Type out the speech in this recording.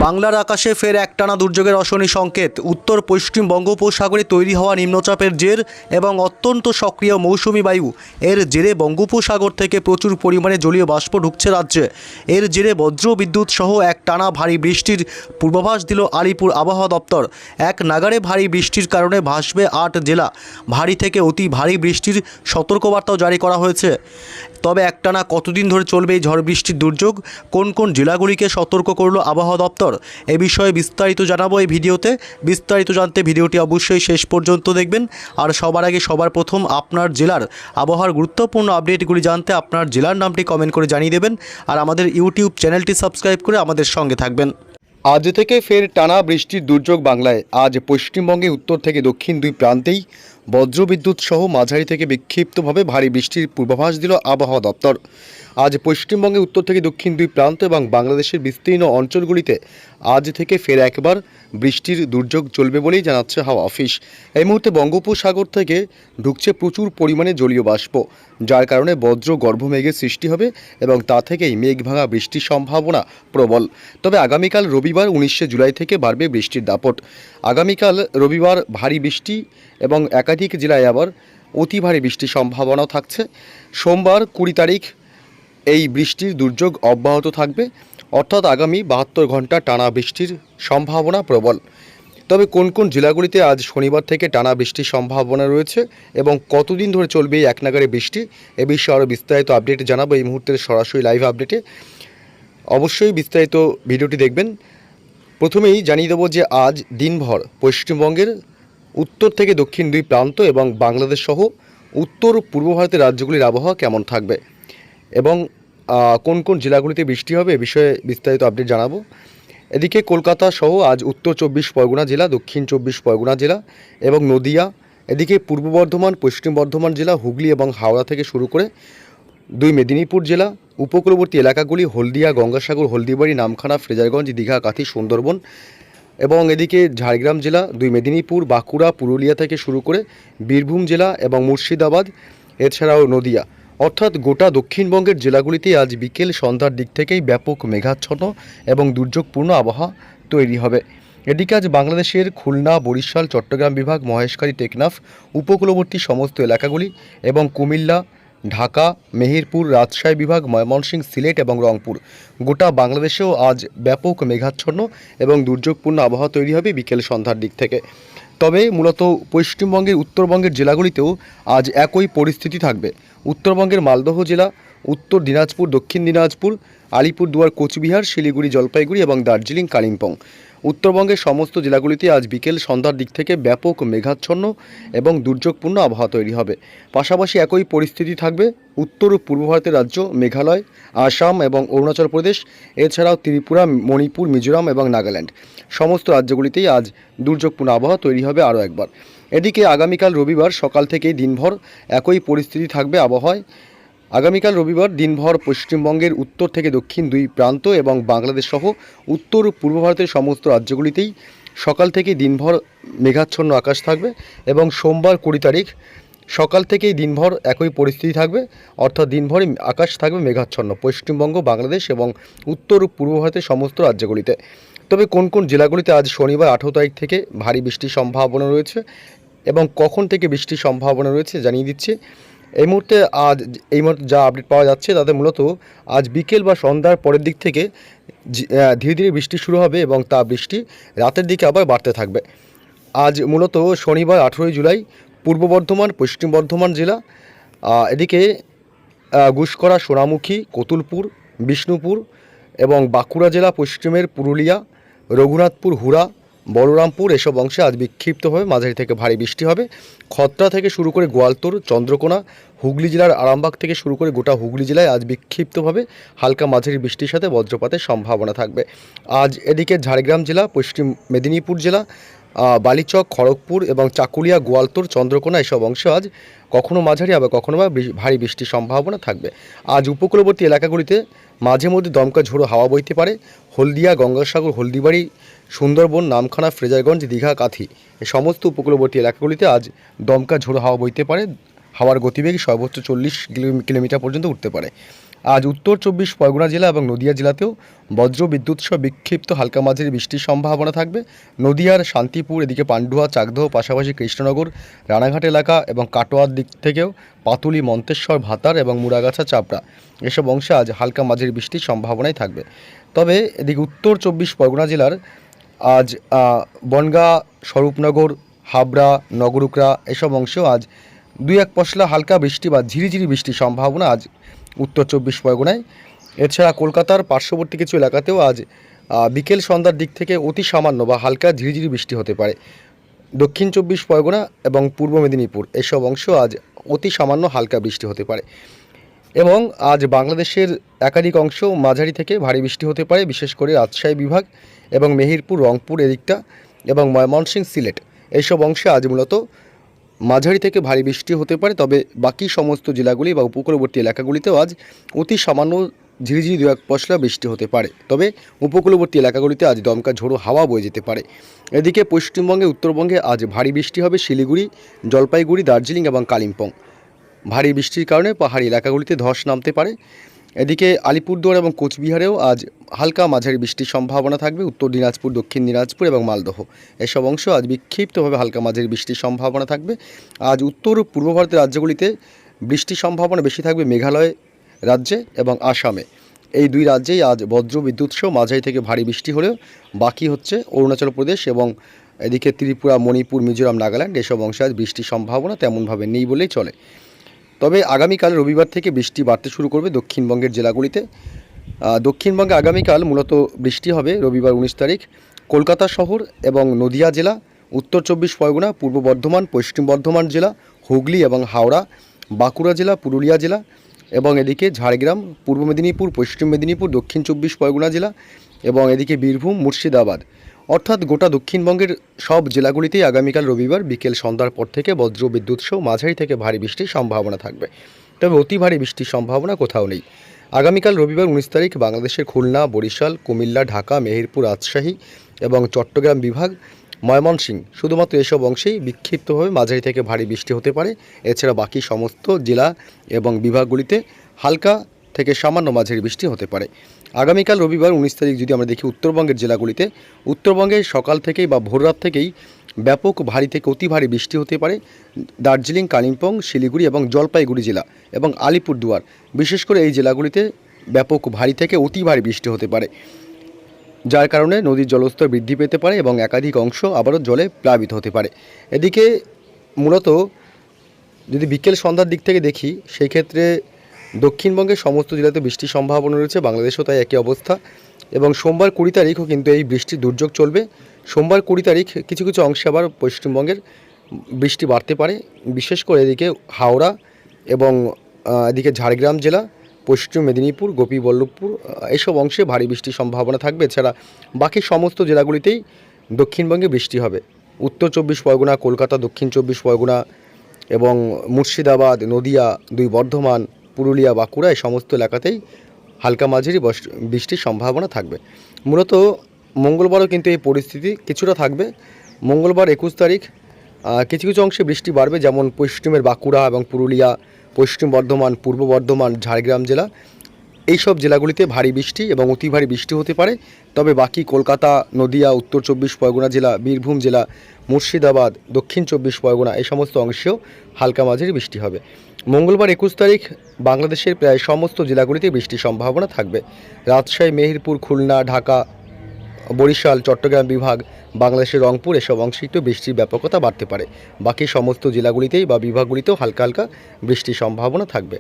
বাংলার আকাশে ফের একটানা দুর্যোগের অশনি সংকেত। উত্তর পশ্চিম বঙ্গোপসাগরে তৈরি হওয়া নিম্নচাপের জের এবং অত্যন্ত সক্রিয় মৌসুমি বায়ু এর জেরে বঙ্গোপসাগর থেকে প্রচুর পরিমাণে জলীয় বাষ্প ঢুকছে রাজ্যে। এর জেরে বজ্র বিদ্যুৎ সহ একটানা ভারী বৃষ্টির পূর্বাভাস দিল আলিপুর আবহাওয়া দপ্তর। এক নাগাড়ে ভারী বৃষ্টির কারণে ভাসবে 8 জেলা। ভারী থেকে অতি ভারী বৃষ্টির সতর্কবার্তাও জারি করা হয়েছে। তবে একটানা কতদিন ধরে চলবে এই ঝড় বৃষ্টির দুর্যোগ, কোন কোন জেলাগুলিকে সতর্ক করল আবহাওয়া দপ্তর, এ বিষয়ে বিস্তারিত জানাবো এই ভিডিওতে। বিস্তারিত জানতে ভিডিওটি অবশ্যই শেষ পর্যন্ত দেখবেন। আর সবার আগে সবার প্রথম আপনার জেলার আবহাওয়ার গুরুত্বপূর্ণ আপডেটগুলি জানতে আপনার জেলার নামটি কমেন্ট করে জানিয়ে দেবেন। আর আমাদের ইউটিউব চ্যানেলটি সাবস্ক্রাইব করে আমাদের সঙ্গে থাকবেন। আজ থেকে ফের টানা বৃষ্টির দুর্যোগ বাংলায়। আজ পশ্চিমবঙ্গে উত্তর থেকে দক্ষিণ দুই প্রান্তেই বজ্রবিদ্যুৎ সহ মাঝারি থেকে বিক্ষিপ্তভাবে ভারী বৃষ্টির পূর্বাভাস দিল আবহাওয়া দপ্তর। আজ পশ্চিমবঙ্গে উত্তর থেকে দক্ষিণ দুই প্রান্ত এবং বাংলাদেশের বিস্তীর্ণ অঞ্চলগুলিতে আজ থেকে ফের একবার বৃষ্টির দুর্যোগ চলবে বলেই জানাচ্ছে হাওয়া অফিস। এই মুহূর্তে বঙ্গোপসাগর থেকে ঢুকছে প্রচুর পরিমাণে জলীয় বাষ্প, যার কারণে বজ্র গর্ভমেঘের সৃষ্টি হবে এবং তা থেকেই মেঘ ভাঙা বৃষ্টির সম্ভাবনা প্রবল। তবে আগামীকাল রবিবার 19 জুলাই থেকে বাড়বে বৃষ্টির দাপট। আগামীকাল রবিবার ভারী বৃষ্টি এবং একাধিক জেলায় আবার অতি ভারী বৃষ্টির সম্ভাবনাও থাকছে। সোমবার 20 তারিখ এই বৃষ্টির দুর্যোগ অব্যাহত থাকবে, অর্থাৎ আগামী 72 ঘন্টা টানা বৃষ্টির সম্ভাবনা প্রবল। তবে কোন কোন জেলাগুলিতে আজ শনিবার থেকে টানা বৃষ্টির সম্ভাবনা রয়েছে এবং কতদিন ধরে চলবে এই একনাগাড়ে বৃষ্টি, এ বিষয়ে আরও বিস্তারিত আপডেট জানাবো এই মুহূর্তের সরাসরি লাইভ আপডেটে। অবশ্যই বিস্তারিত ভিডিওটি দেখবেন। প্রথমেই জানিয়ে দেবো যে আজ দিনভর পশ্চিমবঙ্গের উত্তর থেকে দক্ষিণ দুই প্রান্ত এবং বাংলাদেশ সহ উত্তর পূর্ব ভারতের রাজ্যগুলির আবহাওয়া কেমন থাকবে এবং কোন কোন জেলাগুলিতে বৃষ্টি হবে এ বিষয়ে বিস্তারিত আপডেট জানাবো। এদিকে কলকাতা সহ আজ উত্তর 24 পরগনা জেলা, দক্ষিণ 24 পরগনা জেলা এবং নদিয়া, এদিকে পূর্ব বর্ধমান, পশ্চিম বর্ধমান জেলা, হুগলি এবং হাওড়া থেকে শুরু করে 2 মেদিনীপুর জেলা, উপকূলবর্তী এলাকাগুলি হলদিয়া, গঙ্গাসাগর, হলদিবাড়ি, নামখানা, ফ্রেজারগঞ্জ, দীঘা, কাঁথি, সুন্দরবন এবং এদিকে ঝাড়গ্রাম জেলা, 2 মেদিনীপুর, বাঁকুড়া, পুরুলিয়া থেকে শুরু করে বীরভূম জেলা এবং মুর্শিদাবাদ, এছাড়াও নদিয়া, অর্থাৎ গোটা দক্ষিণবঙ্গের জেলাগুলিতে আজ বিকেল সন্ধ্যার দিক থেকেই ব্যাপক মেঘাচ্ছন্ন এবং দুর্যোগপূর্ণ আবহাওয়া তৈরি হবে। এদিকে আজ বাংলাদেশের খুলনা, বরিশাল, চট্টগ্রাম বিভাগ, মহেশখালী, টেকনাফ, উপকূলবর্তী সমস্ত এলাকাগুলি এবং কুমিল্লা, ঢাকা, মেহেরপুর, রাজশাহী বিভাগ, ময়মনসিংহ, সিলেট এবং রংপুর, গোটা বাংলাদেশেও আজ ব্যাপক মেঘাচ্ছন্ন এবং দুর্যোগপূর্ণ আবহাওয়া তৈরি হবে বিকেল সন্ধ্যার দিক থেকে। তবে মূলত পশ্চিমবঙ্গের উত্তরবঙ্গের জেলাগুলিতেও আজ একই পরিস্থিতি থাকবে। উত্তরবঙ্গের মালদহ জেলা, উত্তর দিনাজপুর, দক্ষিণ দিনাজপুর, আলিপুরদুয়ার, কোচবিহার, শিলিগুড়ি, জলপাইগুড়ি এবং দার্জিলিং, কালিম্পং, উত্তরবঙ্গের সমস্ত জেলাগুলিতে আজ বিকেল সন্ধ্যার দিক থেকে ব্যাপক মেঘাচ্ছন্ন এবং দুর্যোগপূর্ণ আবহাওয়া তৈরি হবে। পাশাপাশি একই পরিস্থিতি থাকবে উত্তর ও পূর্ব ভারতের রাজ্য মেঘালয়, আসাম এবং অরুণাচল প্রদেশ, এছাড়াও ত্রিপুরা, মণিপুর, মিজোরাম এবং নাগাল্যান্ড, সমস্ত রাজ্যগুলিতেই আজ দুর্যোগপূর্ণ আবহাওয়া তৈরি হবে আরও একবার। এদিকে আগামীকাল রবিবার সকাল থেকেই দিনভর একই পরিস্থিতি থাকবে আবহাওয়ায়। আগামীকাল রবিবার দিনভর পশ্চিমবঙ্গের উত্তর থেকে দক্ষিণ দুই প্রান্ত এবং বাংলাদেশ সহ উত্তর পূর্ব ভারতের সমস্ত রাজ্যগুলিতেই সকাল থেকে দিনভর মেঘাচ্ছন্ন আকাশ থাকবে এবং সোমবার 20 তারিখ সকাল থেকেই দিনভর একই পরিস্থিতি থাকবে, অর্থাৎ দিনভরই আকাশ থাকবে মেঘাচ্ছন্ন পশ্চিমবঙ্গ, বাংলাদেশ এবং উত্তর পূর্ব ভারতের সমস্ত রাজ্যগুলিতে। তবে কোন কোন জেলাগুলিতে আজ শনিবার 18 তারিখ থেকে ভারী বৃষ্টির সম্ভাবনা রয়েছে এবং কখন থেকে বৃষ্টির সম্ভাবনা রয়েছে জানিয়ে দিচ্ছি। এই মুহূর্তে যা আপডেট পাওয়া যাচ্ছে তাতে মূলত আজ বিকেল বা সন্ধ্যার পরের দিক থেকে ধীরে ধীরে বৃষ্টি শুরু হবে এবং তা বৃষ্টি রাতের দিকে আবার বাড়তে থাকবে। আজ মূলত শনিবার 18 জুলাই পূর্ব বর্ধমান, পশ্চিম বর্ধমান জেলা, এদিকে গুসকরা, সোনামুখী, কতুলপুর, বিষ্ণুপুর এবং বাঁকুড়া জেলা, পশ্চিমের পুরুলিয়া, রঘুনাথপুর, হুড়া, বলরামপুর, এসব অংশে আজ বিক্ষিপ্তভাবে মাঝারি থেকে ভারী বৃষ্টি হবে। খত্রা থেকে শুরু করে গোয়ালতোড়, চন্দ্রকোনা, হুগলি জেলার আরামবাগ থেকে শুরু করে গোটা হুগলি জেলায় আজ বিক্ষিপ্তভাবে হালকা মাঝারি বৃষ্টির সাথে বজ্রপাতের সম্ভাবনা থাকবে। আজ এদিকে ঝাড়গ্রাম জেলা, পশ্চিম মেদিনীপুর জেলা, বালিচক, খড়গপুর এবং চাকুলিয়া, গোয়ালতোড়, চন্দ্রকোনা, এসব অংশে আজ কখনো মাঝারি আবার কখনো বা ভারী বৃষ্টির সম্ভাবনা থাকবে। আজ উপকূলবর্তী এলাকাগুলিতে মাঝে মধ্যে দমকা ঝোড়ো হাওয়া বইতে পারে। হলদিয়া, গঙ্গাসাগর, হলদিবাড়ি, সুন্দরবন, নামখানা, ফ্রেজারগঞ্জ, দীঘা, কাঁথি, এই সমস্ত উপকূলবর্তী এলাকাগুলিতে আজ দমকা ঝোড়ো হাওয়া বইতে পারে। হাওয়ার গতিবেগ সর্বোচ্চ 40 কিলোমিটার পর্যন্ত উঠতে পারে। আজ উত্তর চব্বিশ পরগনা জেলা এবং নদিয়া জেলাতেও বজ্র বিদ্যুৎ সহ বিক্ষিপ্ত হালকা মাঝারি বৃষ্টির সম্ভাবনা থাকবে। নদিয়ার শান্তিপুর, এদিকে পান্ডুয়া, চাকদহ, পাশাপাশি কৃষ্ণনগর, রানাঘাট এলাকা এবং কাটোয়ার দিক থেকেও পাতুলি, মন্তেশ্বর, ভাতার এবং মুড়াগাছা, চাপড়া এসব অংশে আজ হালকা মাঝারি বৃষ্টির সম্ভাবনাই থাকবে। তবে এদিকে উত্তর চব্বিশ পরগনা জেলার আজ বনগাঁ, স্বরূপনগর, হাবড়া, নগরুকরা এসব অংশেও আজ দুই এক পশলা হালকা বৃষ্টি বা ঝিরিঝিরি বৃষ্টির সম্ভাবনা আজ উত্তর চব্বিশ পরগনায়। এছাড়া কলকাতার পার্শ্ববর্তী কিছু এলাকাতেও আজ বিকেল সন্ধ্যার দিক থেকে অতি সামান্য বা হালকা ঝিরিঝিরি বৃষ্টি হতে পারে। দক্ষিণ চব্বিশ পরগনা এবং পূর্ব মেদিনীপুর এসব অংশ আজ অতি সামান্য হালকা বৃষ্টি হতে পারে। এবং আজ বাংলাদেশের একাধিক অংশ মাঝারি থেকে ভারী বৃষ্টি হতে পারে, বিশেষ করে রাজশাহী বিভাগ এবং মেহেরপুর, রংপুর এদিকটা এবং ময়মনসিংহ, সিলেট এইসব অংশে আজ মূলত মাঝারি থেকে ভারী বৃষ্টি হতে পারে। তবে বাকি সমস্ত জেলাগুলি বা উপকূলবর্তী এলাকাগুলিতেও আজ অতি সামান্য ঝিরিঝিরি দু এক পশলা বৃষ্টি হতে পারে। তবে উপকূলবর্তী এলাকাগুলিতে আজ দমকা ঝোড়ো হাওয়া বয়ে যেতে পারে। এদিকে পশ্চিমবঙ্গে, উত্তরবঙ্গে আজ ভারী বৃষ্টি হবে শিলিগুড়ি, জলপাইগুড়ি, দার্জিলিং এবং কালিম্পং। ভারী বৃষ্টির কারণে পাহাড়ি এলাকাগুলিতে ধস নামতে পারে। এদিকে আলিপুরদুয়ার এবং কোচবিহারেও আজ হালকা মাঝারি বৃষ্টির সম্ভাবনা থাকবে। উত্তর দিনাজপুর, দক্ষিণ দিনাজপুর এবং মালদহ এসব অংশ আজ বিক্ষিপ্তভাবে হালকা মাঝারি বৃষ্টির সম্ভাবনা থাকবে। আজ উত্তর পূর্ব ভারতের রাজ্যগুলিতে বৃষ্টির সম্ভাবনা বেশি থাকবে মেঘালয় রাজ্যে এবং আসামে। এই দুই রাজ্যেই আজ বজ্র বিদ্যুৎ সহ মাঝারি থেকে ভারী বৃষ্টি হলেও বাকি হচ্ছে অরুণাচল প্রদেশ এবং এদিকে ত্রিপুরা, মণিপুর, মিজোরাম, নাগাল্যান্ড এসব অংশে আজ বৃষ্টির সম্ভাবনা তেমনভাবে নেই বলেই চলে। তবে আগামীকাল রবিবার থেকে বৃষ্টি বাড়তে শুরু করবে দক্ষিণবঙ্গের জেলাগুলিতে। দক্ষিণবঙ্গে আগামীকাল মূলত বৃষ্টি হবে রবিবার 19 তারিখ কলকাতা শহর এবং নদিয়া জেলা, উত্তর চব্বিশ পরগনা, পূর্ব বর্ধমান, পশ্চিম বর্ধমান জেলা, হুগলি এবং হাওড়া, বাঁকুড়া জেলা, পুরুলিয়া জেলা এবং এদিকে ঝাড়গ্রাম, পূর্ব মেদিনীপুর, পশ্চিম মেদিনীপুর, দক্ষিণ চব্বিশ পরগনা জেলা এবং এদিকে বীরভূম, মুর্শিদাবাদ, অর্থাৎ গোটা দক্ষিণবঙ্গের সব জেলাগুলিতেই আগামীকাল রবিবার বিকেল সন্ধ্যার পর থেকে বজ্র বিদ্যুৎ সহ মাঝারি থেকে ভারী বৃষ্টির সম্ভাবনা থাকবে। তবে অতি ভারী বৃষ্টির সম্ভাবনা কোথাও নেই। আগামীকাল রবিবার 19 তারিখ বাংলাদেশের খুলনা, বরিশাল, কুমিল্লা, ঢাকা, মেহেরপুর, রাজশাহী এবং চট্টগ্রাম বিভাগ, ময়মনসিংহ শুধুমাত্র এসব অংশেই বিক্ষিপ্তভাবে মাঝারি থেকে ভারী বৃষ্টি হতে পারে। এছাড়া বাকি সমস্ত জেলা এবং বিভাগগুলিতে হালকা থেকে সামান্য মাঝারি বৃষ্টি হতে পারে। আগামীকাল রবিবার 19 তারিখ যদি আমরা দেখি উত্তরবঙ্গের জেলাগুলিতে, উত্তরবঙ্গে সকাল থেকেই বা ভোররাত থেকেই ব্যাপক ভারী থেকে অতি ভারী বৃষ্টি হতে পারে। দার্জিলিং, কালিম্পং, শিলিগুড়ি এবং জলপাইগুড়ি জেলা এবং আলিপুরদুয়ার বিশেষ করে এই জেলাগুলিতে ব্যাপক ভারী থেকে অতি ভারী বৃষ্টি হতে পারে, যার কারণে নদীর জলস্তর বৃদ্ধি পেতে পারে এবং একাধিক অংশ আবারও জলে প্লাবিত হতে পারে। এদিকে মূলত যদি বিকেল সন্ধ্যার দিক থেকে দেখি সেই ক্ষেত্রে দক্ষিণবঙ্গের সমস্ত জেলাতে বৃষ্টির সম্ভাবনা রয়েছে, বাংলাদেশেও তাই একই অবস্থা। এবং সোমবার 20 তারিখও কিন্তু এই বৃষ্টির দুর্যোগ চলবে। সোমবার 20 তারিখ কিছু কিছু অংশে আবার পশ্চিমবঙ্গের বৃষ্টি বাড়তে পারে, বিশেষ করে এদিকে হাওড়া এবং এদিকে ঝাড়গ্রাম জেলা, পশ্চিম মেদিনীপুর, গোপীবল্লভপুর এইসব অংশে ভারী বৃষ্টির সম্ভাবনা থাকবে। এছাড়া বাকি সমস্ত জেলাগুলিতেই দক্ষিণবঙ্গে বৃষ্টি হবে। উত্তর চব্বিশ পরগনা, কলকাতা, দক্ষিণ চব্বিশ পরগনা এবং মুর্শিদাবাদ, নদিয়া, দুই বর্ধমান, পুরুলিয়া, বাঁকুড়া এই সমস্ত এলাকাতেই হালকা মাঝারি বৃষ্টির সম্ভাবনা থাকবে। মূলত মঙ্গলবারও কিন্তু এই পরিস্থিতি কিছুটা থাকবে। মঙ্গলবার 21 তারিখ কিছু কিছু অংশে বৃষ্টি বাড়বে, যেমন পশ্চিমের বাঁকুড়া এবং পুরুলিয়া, পশ্চিম বর্ধমান, পূর্ব বর্ধমান, ঝাড়গ্রাম জেলা এইসব জেলাগুলিতে ভারী বৃষ্টি এবং অতি ভারী বৃষ্টি হতে পারে। তবে বাকি কলকাতা, নদিয়া, উত্তর চব্বিশ পরগনা জেলা, বীরভূম জেলা, মুর্শিদাবাদ, দক্ষিণ চব্বিশ পরগনা এই সমস্ত অংশেও হালকা মাঝারি বৃষ্টি হবে। মঙ্গলবার 21 তারিখ বাংলাদেশের প্রায় সমস্ত জেলাগুলিতে বৃষ্টির সম্ভাবনা থাকবে। রাজশাহী, মেহেরপুর, খুলনা, ঢাকা, বরিশাল, চট্টগ্রাম বিভাগ, বাংলাদেশের রংপুর এসব অংশেই বৃষ্টির ব্যাপকতা বাড়তে পারে। বাকি সমস্ত জেলাগুলিতেই বা বিভাগগুলিতেও হালকা হালকা বৃষ্টির সম্ভাবনা থাকবে।